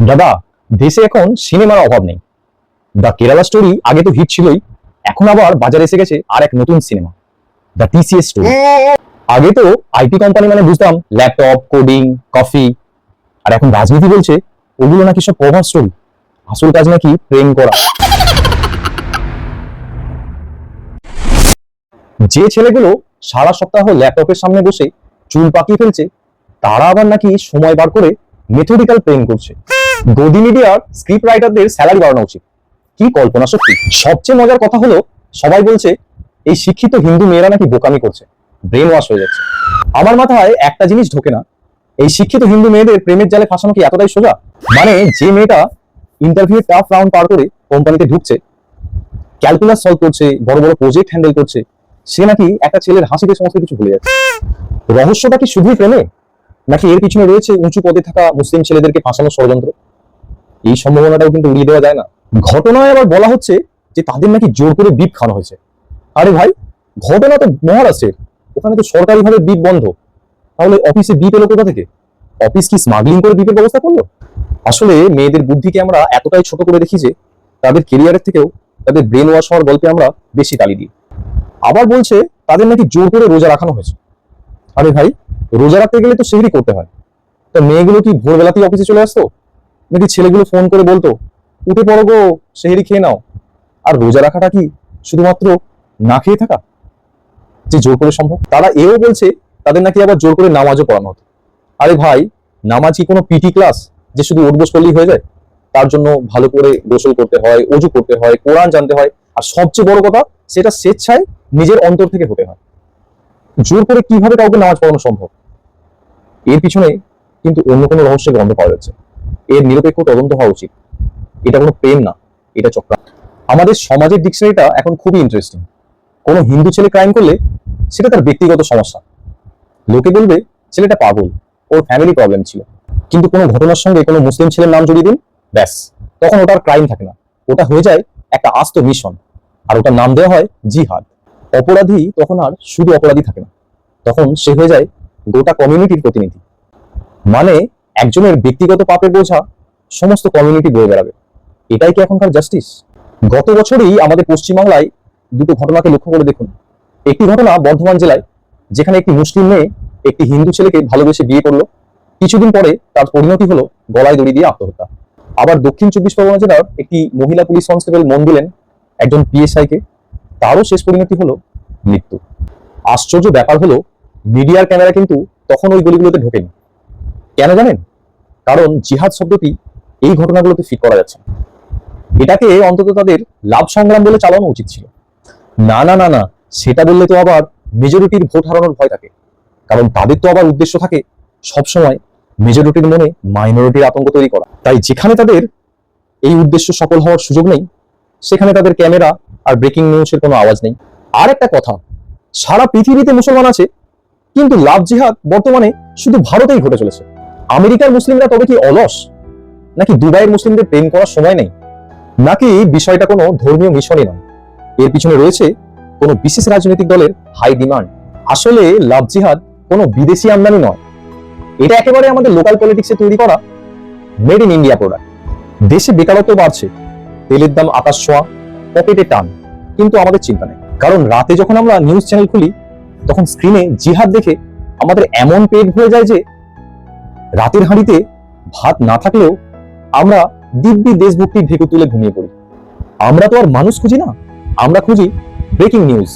দাদা, দেশে এখন সিনেমার অভাব নেই। দ্য কেরালা স্টোরি আগে তো হিট ছিলই, এখন আবার বাজারে এসে গেছে আর এক নতুন সিনেমা, দ্য টিসিএস স্টোরি। আগে তো আইটি কোম্পানি মানে বুঝতাম ল্যাপটপ, কোডিং, কফি, আর এখন রাজনীতি বলছে ওগুলো নাকি সব কভার স্টোরি, আসল কাজ নাকি প্রেম করা। যে ছেলেগুলো সারা সপ্তাহ ল্যাপটপের সামনে বসে চুল পাকিয়ে ফেলছে, তারা আবার নাকি সময় বার করে মেথডিক্যাল প্রেম করছে। গদি মিডিয়ার স্ক্রিপ্ট রাইটারদের স্যালারি বাড়ানো উচিত। কি কল্পনা শক্তি! সবচেয়ে মজার কথা হলো, সবাই বলছে এই শিক্ষিত হিন্দু মেয়েরা নাকি বোকামি করছে, ব্রেন ওয়াশ হয়ে যাচ্ছে। আমার মাথায় একটা জিনিস ঢোকে না, এই শিক্ষিত হিন্দু মেয়েদের প্রেমের জালে ফাঁসানো কি এতটাই সোজা? মানে যে মেয়েটা ইন্টারভিউ টাফ রাউন্ড পার করে কোম্পানিতে ঢুকছে, ক্যালকুলাস সলভ করছে, বড় বড় প্রজেক্ট হ্যান্ডেল করছে, সে নাকি একটা ছেলের হাসিতে সমস্ত কিছু ভুলে যাচ্ছে। রহস্যটা কি শুধুই প্রেমে, নাকি এর পিছনে রয়েছে উঁচু পদে থাকা মুসলিম ছেলেদেরকে ফাঁসানোর ষড়যন্ত্র? এই সম্ভাবনাটাও কিন্তু উড়িয়ে দেওয়া যায় না। ঘটনায় আবার বলা হচ্ছে যে তাদের নাকি জোর করে বিপ খাওয়ানো হয়েছে। আরে ভাই, ঘটনা তো মহারাষ্ট্রের, ওখানে তো সরকারিভাবে বিপ বন্ধ, তাহলে অফিসে বিপ এলো কোথা থেকে? অফিস কি স্মাগলিং করে বিপের ব্যবস্থা করলো? আসলে মেয়েদের বুদ্ধিকে আমরা এতটাই ছোট করে দেখি যে তাদের কেরিয়ারের থেকেও তাদের ব্রেন ওয়াশ হওয়ার গল্পে আমরা বেশি তালি দিই। আবার বলছে তাদের নাকি জোর করে রোজা রাখানো হয়েছে। আরে ভাই, রোজা রাখতে গেলে তো সেহরি করতে হয়, তা মেয়েগুলো কি ভোরবেলাতেই অফিসে চলে আসতো, নাকি ছেলেগুলো ফোন করে বলতো উঠে পড়ো গো, সেহরি খেয়ে নাও? আর রোজা রাখাটা কি শুধুমাত্র না খেয়ে থাকা যে জোর করে সম্ভব? তারা এও বলছে তাদের নাকি আবার জোর করে নামাজও পড়ানো হতো। আরে ভাই, নামাজ কি কোনো পিটি ক্লাস যে শুধু উঠবোস করলেই হয়ে যায়? তার জন্য ভালো করে গোসল করতে হয়, ওযু করতে হয়, কোরআন জানতে হয়, আর সবচেয়ে বড় কথা, সেটা স্বেচ্ছায় নিজের অন্তর থেকে হতে হয়। জোর করে কিভাবে কাউকে নামাজ পড়ানো সম্ভব? এর পিছনে কিন্তু অন্য কোনো রহস্যের গন্ধ পাওয়া যাচ্ছে। এর নিরপেক্ষ তদন্ত হওয়া উচিত। এটা কোনো প্রেম না, এটা চক্রান্ত। আমাদের সমাজের ডিকশনারিটা এখন খুবই ইন্টারেস্টিং। কোনো হিন্দু ছেলে ক্রাইম করলে সেটা তার ব্যক্তিগত সমস্যা, লোকে বলবে ছেলেটা পাগল, ওর ফ্যামিলি প্রবলেম ছিল। কিন্তু কোনো ঘটনার সঙ্গে কোনো মুসলিম ছেলের নাম জড়িয়ে দিন, ব্যাস, তখন ওটার ক্রাইম থাকে না, ওটা হয়ে যায় একটা আস্ত মিশন, আর ওটার নাম দেওয়া হয় জিহাদ। অপরাধী তখন আর শুধু অপরাধী থাকে না, তখন সে হয়ে যায় গোটা কমিউনিটির প্রতিনিধি। মানে একজনের ব্যক্তিগত পাপের বোঝা সমস্ত কমিউনিটি বয়ে বেড়াবে। এটাই কি এখনকার জাস্টিস? গত বছরই আমাদের পশ্চিমবাংলায় দুটো ঘটনাকে লক্ষ্য করে দেখুন। একটি ঘটনা বর্ধমান জেলায়, যেখানে একটি মুসলিম মেয়ে একটি হিন্দু ছেলেকে ভালোবেসে বিয়ে করলো, কিছুদিন পরে তার পরিণতি হলো গলায় দড়ি দিয়ে আত্মহত্যা। আবার দক্ষিণ 24 পরগনা জেলার একটি মহিলা পুলিশ কনস্টেবল মন দিলেন একজন পিএসআইকে, তারও শেষ পরিণতি হলো মৃত্যু। আশ্চর্য ব্যাপার হলো, মিডিয়ার ক্যামেরা কিন্তু তখন ওই গলিগুলোতে ঢোকেনি। কেন জানেন? কারণ জিহাদ শব্দটি এই ঘটনাগুলোতে ফিট করা যাচ্ছে না। এটাকে অন্তত তাদের লাভ সংগ্রাম বলে চালানো উচিত ছিল। না না না না, সেটা বললে তো আবার মেজরিটির ভোট হারানোর ভয় থাকে, কারণ তাদের তো আবার উদ্দেশ্য থাকে সবসময় মেজরিটির মনে মাইনরিটির আতঙ্ক তৈরি করা। তাই যেখানে তাদের এই উদ্দেশ্য সফল হওয়ার সুযোগ নেই, সেখানে তাদের ক্যামেরা আর ব্রেকিং নিউজের কোনো আওয়াজ নেই। আর একটা কথা, সারা পৃথিবীতে মুসলমান আছে, কিন্তু লাভ জিহাদ বর্তমানে শুধু ভারতেই ঘটে চলেছে। আমেরিকার মুসলিমরা তবে কি অলস, নাকি দুবাইয়ের মুসলিমদের প্রেম করার সময় নেই, নাকি বিষয়টা কোনো ধর্মীয় মিশনই নয়, এর পিছনে রয়েছে কোনো বিশেষ রাজনৈতিক দলের হাই ডিমান্ড? আসলে লাভ জিহাদ কোনো বিদেশি আমদানি নয়, এটা একেবারে আমাদের লোকাল পলিটিক্সে তৈরি করা মেড ইন ইন্ডিয়া প্রোডাক্ট। দেশে বেকারত্ব বাড়ছে, তেলের দাম আকাশ ছোঁয়া, পকেটে টান, কিন্তু আমাদের চিন্তা নেই। কারণ রাতে যখন আমরা নিউজ চ্যানেল খুলি, তখন স্ক্রিনে জিহাদ দেখে আমাদের এমন পেট ভরে যায় যে রাতের হাঁড়িতে ভাত না থাকলেও আমরা দিব্যি দেশভক্তির ঢেকু তুলে ঘুমিয়ে পড়ি। আমরা তো আর মানুষ খুঁজি না, আমরা খুঁজি ব্রেকিং নিউজ।